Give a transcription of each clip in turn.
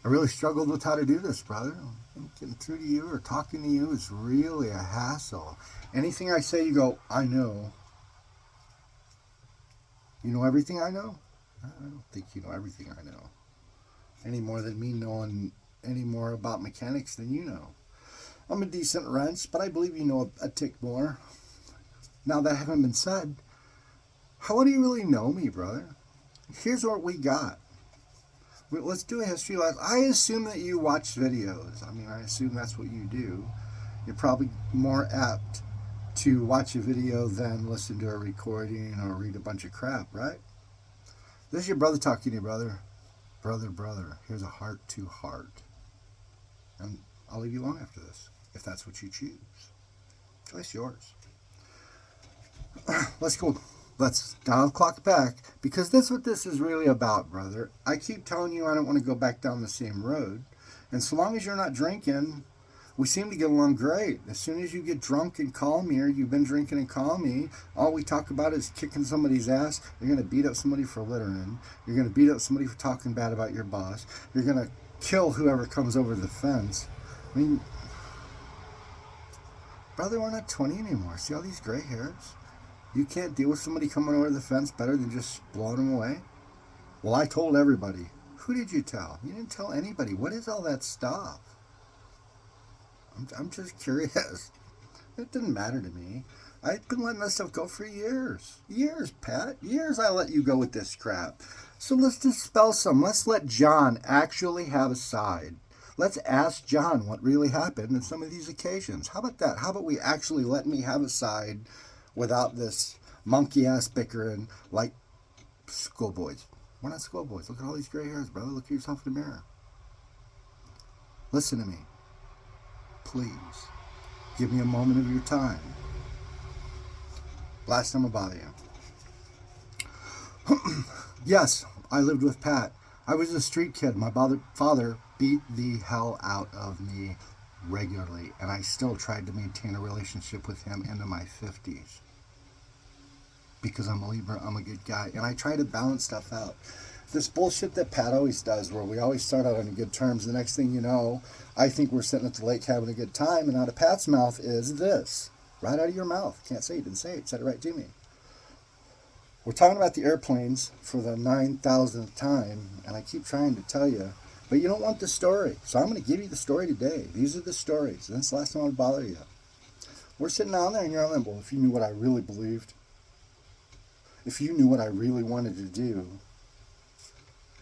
I really struggled with how to do this, brother. Getting through to you or talking to you is really a hassle. Anything I say, you go, I know. You know everything I know? I don't think you know everything I know. Any more than me knowing any more about mechanics than you know. I'm a decent wrench, but I believe you know a tick more. Now that having been said, how do you really know me, brother? Here's what we got. Let's do a history lesson. I assume that you watch videos. I mean, I assume that's what you do. You're probably more apt to watch a video than listen to a recording or read a bunch of crap, right? This is your brother talking to you, brother. Brother, here's a heart to heart. And I'll leave you alone after this, if that's what you choose. Choice yours. Let's go. Let's dial the clock back, because that's what this is really about, brother. I keep telling you I don't want to go back down the same road. And so long as you're not drinking, we seem to get along great. As soon as you get drunk and call me, or you've been drinking and call me, all we talk about is kicking somebody's ass. You're going to beat up somebody for littering. You're going to beat up somebody for talking bad about your boss. You're going to kill whoever comes over the fence. I mean, brother, we're not 20 anymore. See all these gray hairs? You can't deal with somebody coming over the fence better than just blowing them away? Well, I told everybody. Who did you tell? You didn't tell anybody. What is all that stuff? I'm just curious. It didn't matter to me. I've been letting that stuff go for years. Years, Pat. Years I let you go with this crap. So let's dispel some. Let's let John actually have a side. Let's ask John what really happened in some of these occasions. How about that? How about we actually let me have a side without this monkey-ass bickering like schoolboys? We're not schoolboys. Look at all these gray hairs, brother. Look at yourself in the mirror. Listen to me. Please. Give me a moment of your time. Last time I'll bother you. Yes, I lived with Pat. I was a street kid. My father beat the hell out of me regularly, and I still tried to maintain a relationship with him into my 50s. Because I'm a Libra, I'm a good guy, and I try to balance stuff out. This bullshit that Pat always does, where we always start out on good terms, the next thing you know, I think we're sitting at the lake having a good time, and out of Pat's mouth is this. Right out of your mouth. Can't say you didn't say it. Said it right to me. We're talking about the airplanes for the 9,000th time, and I keep trying to tell you, but you don't want the story. So I'm going to give you the story today. These are the stories. And this is the last time I'll bother you. We're sitting down there, and you're like, well, if you knew what I really believed, if you knew what I really wanted to do,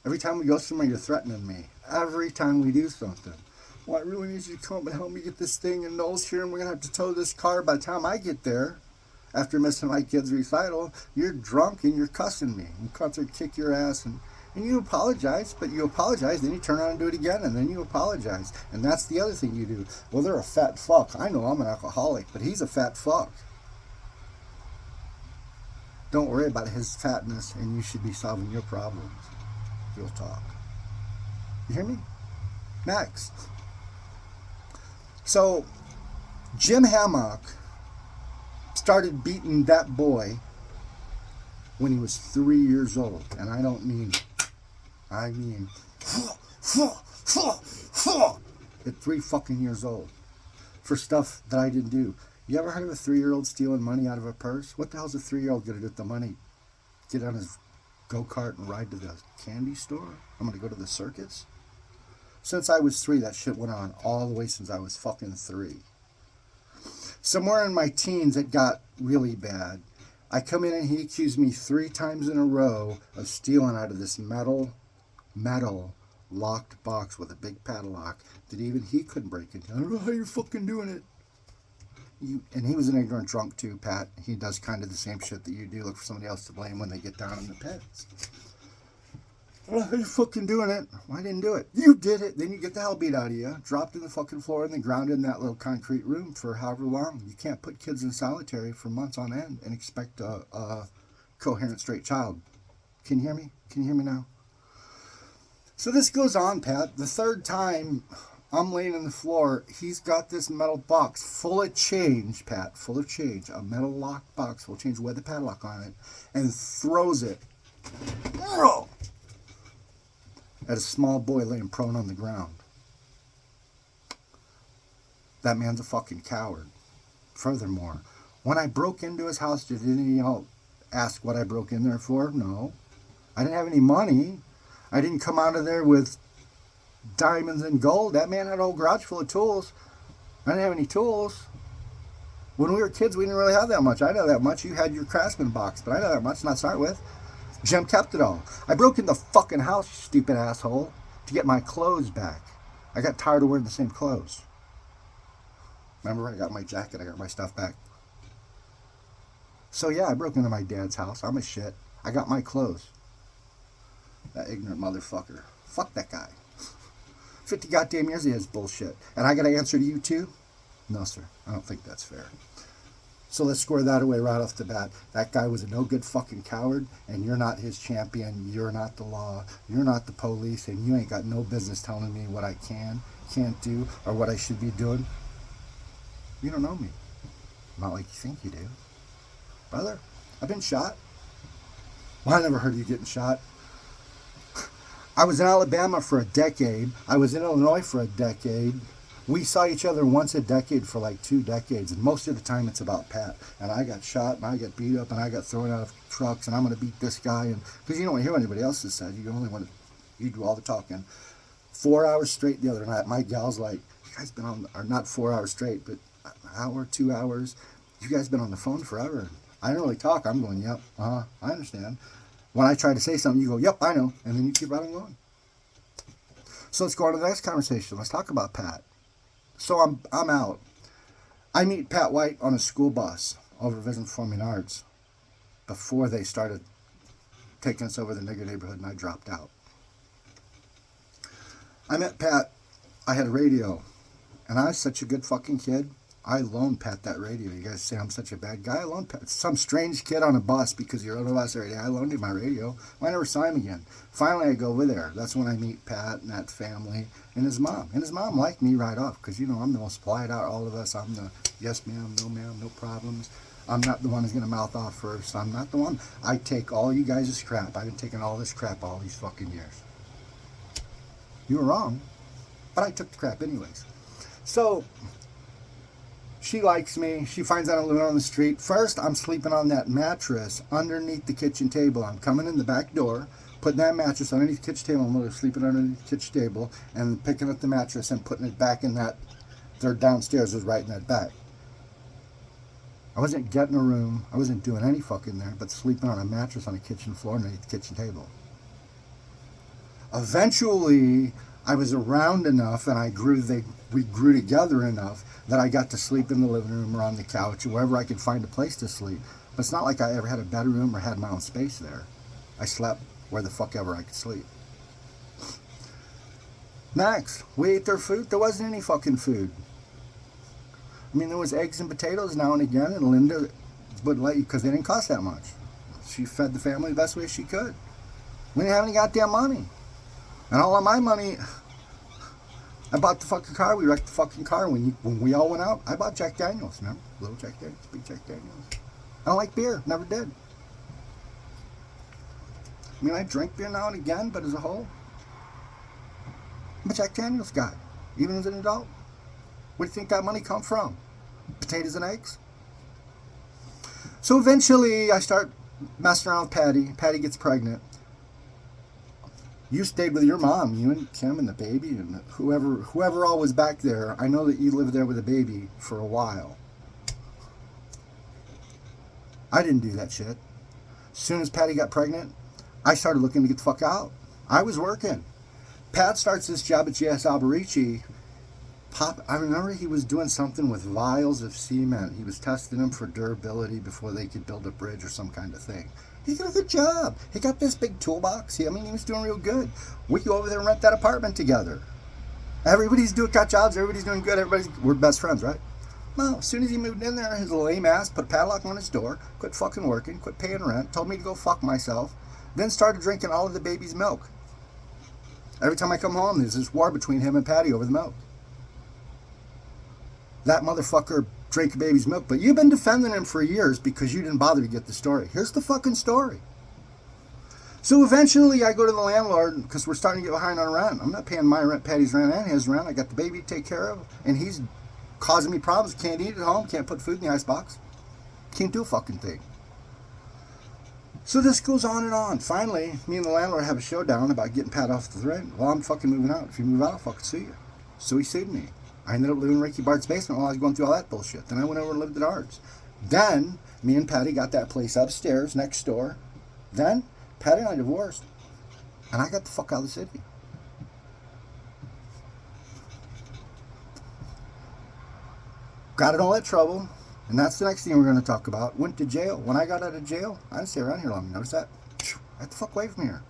every time we go somewhere, you're threatening me. Every time we do something. Well, I really need you to come up and help me get this thing in Knowles here, and we're going to have to tow this car. By the time I get there, after missing my kid's recital, you're drunk and you're cussing me. You come to kick your ass, and you apologize, but you apologize, then you turn around and do it again, and then you apologize. And that's the other thing you do. Well, they're a fat fuck. I know I'm an alcoholic, but he's a fat fuck. Don't worry about his fatness, and you should be solving your problems. Real talk. You hear me? Next. So, Jim Hammock started beating that boy when he was 3 years old. And I mean at 3 fucking years old. For stuff that I didn't do. You ever heard of a 3-year-old stealing money out of a purse? What the hell's a 3-year-old going to do with the money? Get on his go-kart and ride to the candy store? I'm going to go to the circus? Since I was 3, that shit went on all the way since I was fucking 3. Somewhere in my teens, it got really bad. I come in and he accused me 3 times in a row of stealing out of this metal locked box with a big padlock that even he couldn't break it. I don't know how you're fucking doing it. And he was an ignorant drunk too, Pat. He does kind of the same shit that you do. Look for somebody else to blame when they get down in the pits. Well, how you fucking doing it? Well, I didn't do it. You did it. Then you get the hell beat out of you. Dropped in the fucking floor and then grounded in that little concrete room for however long. You can't put kids in solitary for months on end and expect a coherent, straight child. Can you hear me? Can you hear me now? So this goes on, Pat. The 3rd time I'm laying on the floor, he's got this metal box full of change, Pat, full of change. A metal locked box full of change with a padlock on it. And throws it. at a small boy laying prone on the ground. That man's a fucking coward. Furthermore, when I broke into his house, did any of y'all ask what I broke in there for? No. I didn't have any money. I didn't come out of there with diamonds and gold. That man had a whole garage full of tools. I didn't have any tools. When we were kids, we didn't really have that much. I know that much. You had your Craftsman box, but I know that much, not to start with. Jim kept it all. I broke in the fucking house, you stupid asshole, to get my clothes back. I got tired of wearing the same clothes. Remember, I got my jacket, I got my stuff back. So yeah, I broke into my dad's house. I'm a shit. I got my clothes. That ignorant motherfucker. Fuck that guy. 50 goddamn years of his bullshit. And I gotta answer to you too? No, sir. I don't think that's fair. So let's square that away right off the bat. That guy was a no good fucking coward, and you're not his champion. You're not the law. You're not the police, and you ain't got no business telling me what I can't do, or what I should be doing. You don't know me. Not like you think you do. Brother, I've been shot. Well, I never heard of you getting shot. I was in Alabama for a decade. I was in Illinois for a decade. We saw each other once a decade for like 2 decades, and most of the time it's about Pat. And I got shot, and I got beat up, and I got thrown out of trucks, and I'm going to beat this guy. And because you don't want to hear what anybody else has said. You only want to, you do all the talking. 4 hours straight the other night. My gal's like, you guys been on, or not 4 hours straight, but an hour, 2 hours. You guys been on the phone forever. I didn't really talk. I'm going, yep, I understand. When I try to say something, you go, yep, I know. And then you keep right on going. So let's go on to the next conversation. Let's talk about Pat. So I'm out. I meet Pat White on a school bus over Vision Performing Arts before they started taking us over the nigger neighborhood, and I dropped out. I met Pat. I had a radio, and I was such a good fucking kid. I loaned Pat that radio. You guys say I'm such a bad guy. I loaned Pat. Some strange kid on a bus because you're on a bus every day. I loaned him my radio. I never saw him again. Finally, I go over there. That's when I meet Pat and that family and his mom. And his mom liked me right off because, you know, I'm the most polite out of all of us. I'm the yes, ma'am, no problems. I'm not the one who's going to mouth off first. I'm not the one. I take all you guys' crap. I've been taking all this crap all these fucking years. You were wrong, but I took the crap anyways. So she likes me. She finds out I'm living on the street. First, I'm sleeping on that mattress underneath the kitchen table. I'm coming in the back door, putting that mattress underneath the kitchen table. I'm literally sleeping underneath the kitchen table and picking up the mattress and putting it back in that. Their downstairs was right in that back. I wasn't getting a room. I wasn't doing any fucking there, but sleeping on a mattress on a kitchen floor underneath the kitchen table. Eventually, I was around enough, and we grew together enough that I got to sleep in the living room or on the couch or wherever I could find a place to sleep. But it's not like I ever had a bedroom or had my own space there. I slept where the fuck ever I could sleep. Next, we ate their food. There wasn't any fucking food. I mean, there was eggs and potatoes now and again, and Linda would let you, because they didn't cost that much. She fed the family the best way she could. We didn't have any goddamn money. And all of my money, I bought the fucking car. We wrecked the fucking car. When we all went out, I bought Jack Daniels. Remember? Little Jack Daniels, big Jack Daniels. I don't like beer. Never did. I mean, I drink beer now and again, but as a whole, I'm a Jack Daniels guy, even as an adult. Where do you think that money come from? Potatoes and eggs? So eventually, I start messing around with Patty. Patty gets pregnant. You stayed with your mom, you and Kim and the baby and whoever all was back there. I know that you lived there with a baby for a while. I didn't do that shit. As soon as Patty got pregnant, I started looking to get the fuck out. I was working. Pat starts this job at J.S. Alberici. I remember he was doing something with vials of cement. He was testing them for durability before they could build a bridge or some kind of thing. He did a good job. He got this big toolbox. He was doing real good. We go over there and rent that apartment together. Everybody's got jobs. Everybody's doing good. We're best friends, right? Well, as soon as he moved in there, his lame ass put a padlock on his door, quit fucking working, quit paying rent, told me to go fuck myself, then started drinking all of the baby's milk. Every time I come home, there's this war between him and Patty over the milk. That motherfucker drank a baby's milk, but you've been defending him for years because you didn't bother to get the story. Here's the fucking story. So eventually I go to the landlord because we're starting to get behind on rent. I'm not paying my rent, Patty's rent, and his rent. I got the baby to take care of, and he's causing me problems. Can't eat at home, can't put food in the icebox, can't do a fucking thing. So this goes on and on. Finally, me and the landlord have a showdown about getting Pat off the rent. Well, I'm fucking moving out. If you move out, I'll fucking sue you. So he sued me. I ended up living in Ricky Bart's basement while I was going through all that bullshit. Then I went over and lived at ours. Then, me and Patty got that place upstairs next door. Then, Patty and I divorced. And I got the fuck out of the city. Got in all that trouble. And that's the next thing we're going to talk about. Went to jail. When I got out of jail, I didn't stay around here long. You notice that? Get the fuck away from here.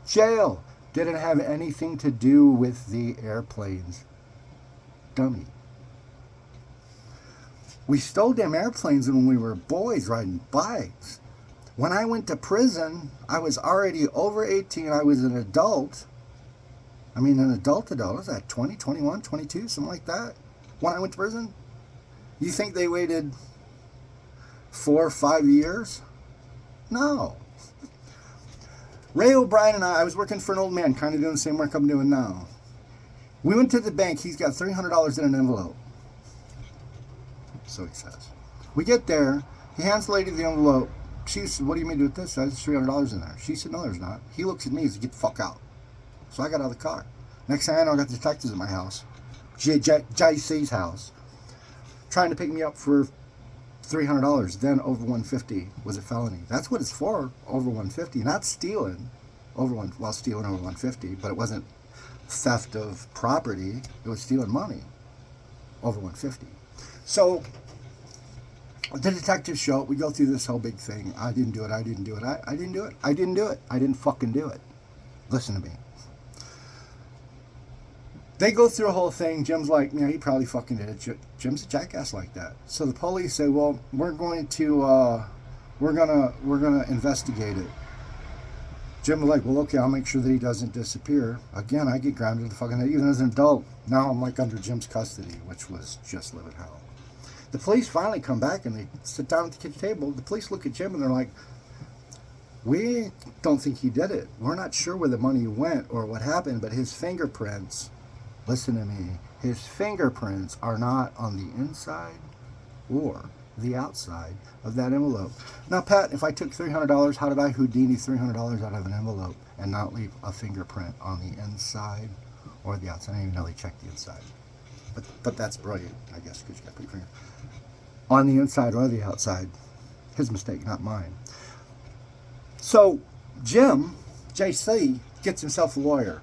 Jail didn't have anything to do with the airplanes. Dummy. We stole damn airplanes when we were boys riding bikes. When I went to prison, I was already over 18. I was an adult. I mean, an adult. Was that 20, 21, 22, something like that? When I went to prison? You think they waited 4 or 5 years? No. Ray O'Brien and I was working for an old man, kind of doing the same work I'm doing now. We went to the bank. He's got $300 in an envelope. So he says. We get there. He hands the lady the envelope. She said, what do you mean do with this? There's $300 in there. She said, no, there's not. He looks at me and says, get the fuck out. So I got out of the car. Next thing I know, I got the detectives at my house. JC's house. Trying to pick me up for $300, then over $150 was a felony. That's what it's for, over $150. Not stealing, stealing over $150, but it wasn't theft of property. It was stealing money, over $150. So the detectives show up. We go through this whole big thing. I didn't do it. I didn't do it. I didn't do it. I didn't do it. I didn't fucking do it. Listen to me. They go through a whole thing. Jim's like, yeah, he probably fucking did it. Jim's a jackass like that. So the police say, well, we're gonna investigate it. Jim was like, well, okay, I'll make sure that he doesn't disappear. Again, I get grounded to the fucking head, even as an adult. Now I'm like under Jim's custody, which was just living hell. The police finally come back and they sit down at the kitchen table. The police look at Jim and they're like, we don't think he did it. We're not sure where the money went or what happened, but his fingerprints, listen to me, his fingerprints are not on the inside or the outside of that envelope. Now, Pat, if I took $300, how did I Houdini $300 out of an envelope and not leave a fingerprint on the inside or the outside? I didn't even know they checked the inside. But that's brilliant, I guess, because you got to put your finger on the inside or the outside. His mistake, not mine. So Jim, JC, gets himself a lawyer.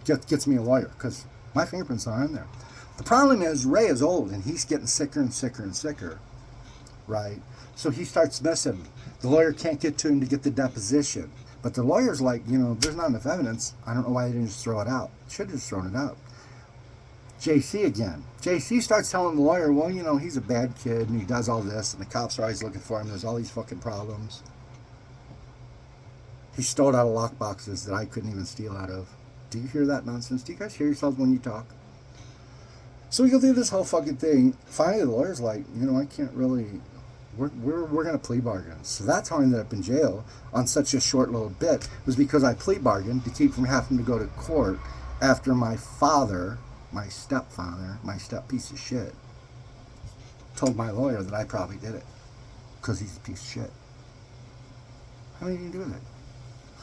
Gets me a lawyer because my fingerprints are in there. The problem is Ray is old and he's getting sicker and sicker and sicker, right? So he starts messing. The lawyer can't get to him to get the deposition. But the lawyer's like, there's not enough evidence. I don't know why they didn't just throw it out. Should have just thrown it out. JC again. JC starts telling the lawyer, well, he's a bad kid and he does all this and the cops are always looking for him. There's all these fucking problems. He stole out of lock boxes that I couldn't even steal out of. Do you hear that nonsense? Do you guys hear yourselves when you talk? So we go through this whole fucking thing. Finally, the lawyer's like, I can't really... We're going to plea bargain. So that's how I ended up in jail on such a short little bit. It was because I plea bargained to keep from having to go to court after my father, my stepfather, my step piece of shit, told my lawyer that I probably did it because he's a piece of shit. How many did you do with it?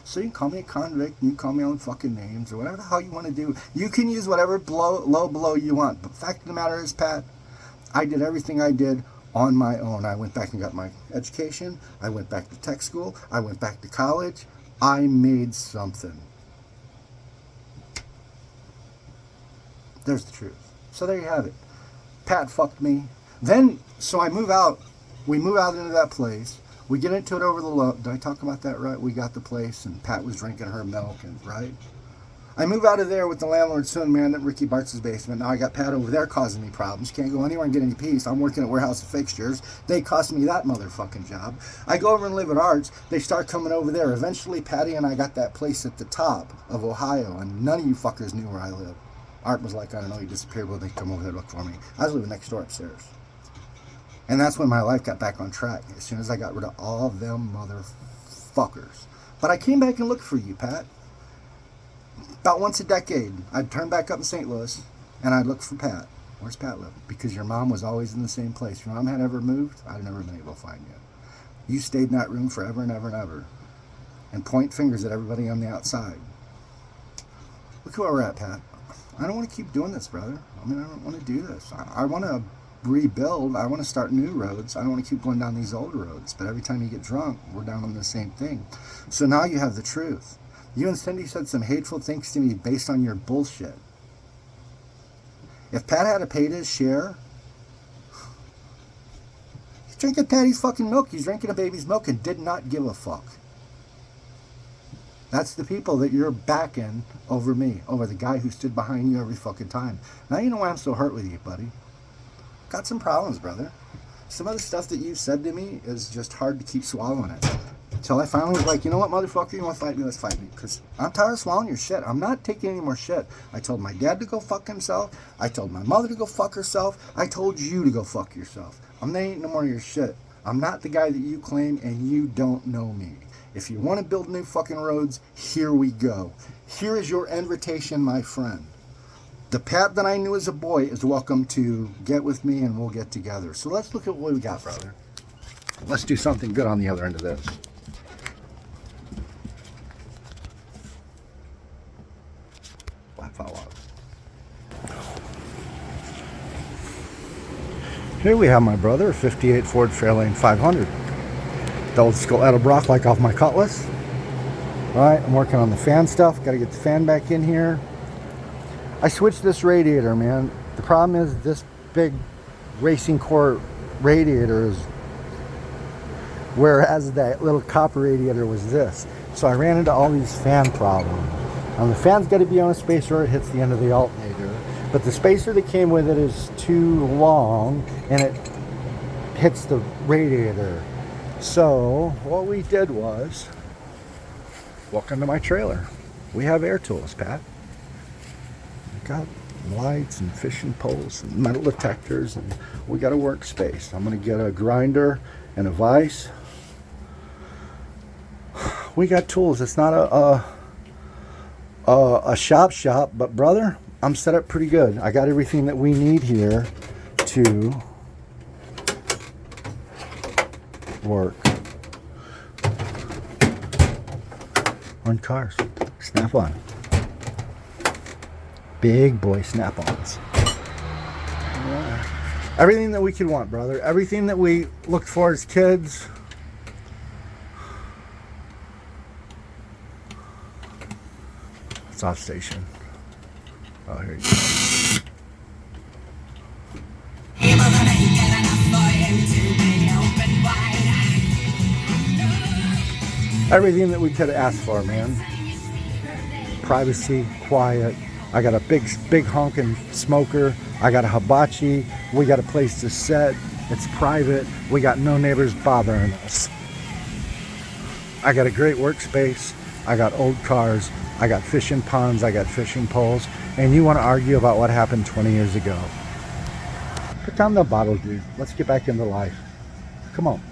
So you can call me a convict, and you can call me all the fucking names, or whatever the hell you want to do. You can use whatever low blow you want. But the fact of the matter is, Pat, I did everything I did on my own. I went back and got my education. I went back to tech school. I went back to college. I made something. There's the truth. So there you have it. Pat fucked me. Then, so I move out. We move out into that place. We get into it over the low. Did I talk about that right? We got the place, and Pat was drinking her milk, and right? I move out of there with the landlord soon, man, at Ricky Bart's basement. Now I got Pat over there causing me problems. Can't go anywhere and get any peace. I'm working at Warehouse of Fixtures. They cost me that motherfucking job. I go over and live at Arts. They start coming over there. Eventually, Patty and I got that place at the top of Ohio, and none of you fuckers knew where I live. Art was like, I don't know, he disappeared. Well, they come over there to look for me. I was living next door upstairs. And that's when my life got back on track, as soon as I got rid of all of them motherfuckers. But I came back and looked for you, Pat. About once a decade, I'd turn back up in St. Louis, and I'd look for Pat. Where's Pat live? Because your mom was always in the same place. Your mom had ever moved, I'd never been able to find you. You stayed in that room forever and ever and ever. And point fingers at everybody on the outside. Look where we're at, Pat. I don't want to keep doing this, brother. I mean, I don't want to do this. I want to rebuild. I want to start new roads. I don't want to keep going down these old roads. But every time you get drunk, we're down on the same thing. So now you have the truth. You and Cindy said some hateful things to me based on your bullshit. If Pat had paid his share, he's drinking Patty's fucking milk. He's drinking a baby's milk and did not give a fuck. That's the people that you're backing over me, over the guy who stood behind you every fucking time. Now you know why I'm so hurt with you, buddy. Got some problems, brother. Some of the stuff that you've said to me is just hard to keep swallowing it. Until I finally was like, you know what, motherfucker, you want to fight me? Let's fight me. Because I'm tired of swallowing your shit. I'm not taking any more shit. I told my dad to go fuck himself. I told my mother to go fuck herself. I told you to go fuck yourself. I'm not eating no more of your shit. I'm not the guy that you claim, and you don't know me. If you want to build new fucking roads, here we go. Here is your invitation, my friend. The Pat that I knew as a boy is welcome to get with me, and we'll get together. So let's look at what we got, brother. Let's do something good on the other end of this. Black fell out. Here we have my brother, a 58 Ford Fairlane 500. The old school Edelbrock like off my Cutlass. Alright, I'm working on the fan stuff. Got to get the fan back in here. I switched this radiator, man. The problem is this big Racing Core radiator is, whereas that little copper radiator was this. So I ran into all these fan problems. The fan's got to be on a spacer or it hits the end of the alternator. But the spacer that came with it is too long and it hits the radiator. So what we did was, welcome to my trailer. We have air tools, Pat. We got lights and fishing poles and metal detectors, and we got a workspace. I'm going to get a grinder and a vise. We got tools. It's not a shop, but brother, I'm set up pretty good. I got everything that we need here to work on cars. Snap-on. Big boy snap-ons. Everything that we could want, brother. Everything that we looked for as kids. It's off station. Oh, here you go. Everything that we could ask for, man. Privacy, quiet. I got a big honking smoker. I got a hibachi. We got a place to sit. It's private. We got no neighbors bothering us. I got a great workspace. I got old cars. I got fishing ponds. I got fishing poles. And you want to argue about what happened 20 years ago? Put down the bottle, dude. Let's get back into life. Come on.